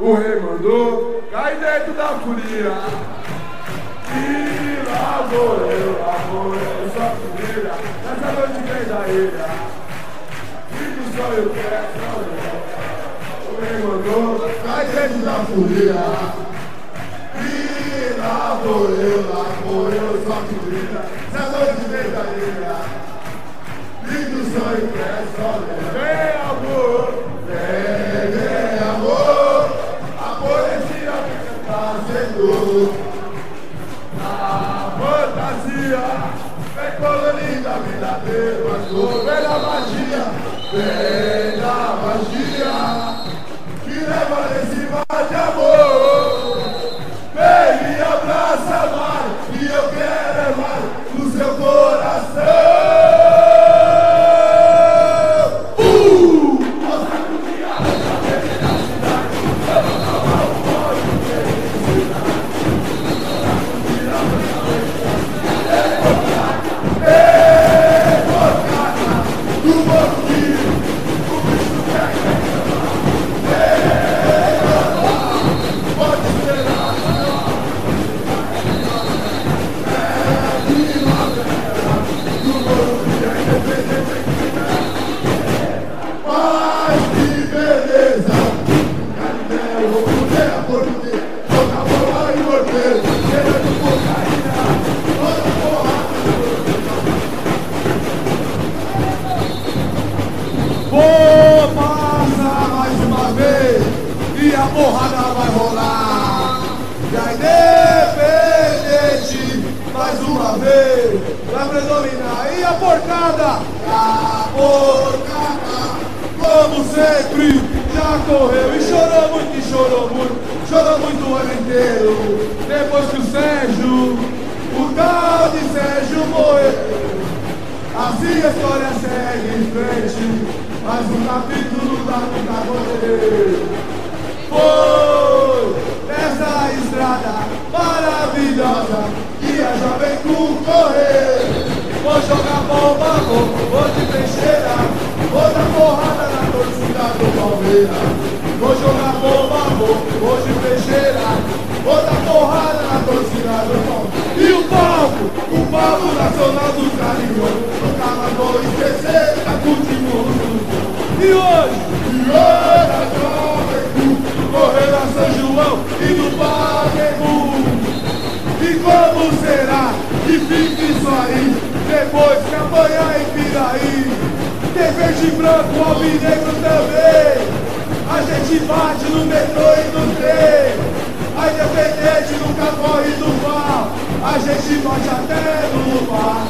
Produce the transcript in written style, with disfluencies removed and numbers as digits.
o rei mandou, cai dentro da folia. E lá vou eu, só que brilha, nessa noite vem da ilha. E do sonho que é só o rei mandou, cai dentro da folia. E lá vou eu, só que brilha, nessa noite vem da ilha. E do sonho que é só vem amor, vem amor, a poesia tá sendo. A fantasia vem colorida a vida dele, mas vem a magia, vem a magia que leva nesse mar de amor. Vem me abraça mais, e eu quero é mais no seu coração. Vou passar mais uma vez e a porrada vai rolar. E a independente mais uma vez vai predominar. E a porcada, como sempre, já correu e chorou muito o ano inteiro. Depois que o Sérgio, o tal de Sérgio morreu. Assim a história segue em frente. Mas o capítulo da nunca morreu. Foi nessa estrada maravilhosa que a Jovem concorrer. Vou jogar bomba, vou de peixeira, vou dar porrada na torcida do Palmeiras. Vou jogar bomba, vou de peixeira, vou dar porrada na torcida do Palmeiras. E o palco nacional do Carioca, nunca mais vou esquecer, tá continuando. E hoje a Jovem correu a São João e no Pacaembu. E como será que fica isso aí, depois que apanhar em Piraí? Tem verde e branco, alvinegro também. A gente bate no metrô e no trem. A independente nunca corre do pau. A gente bate até no bar.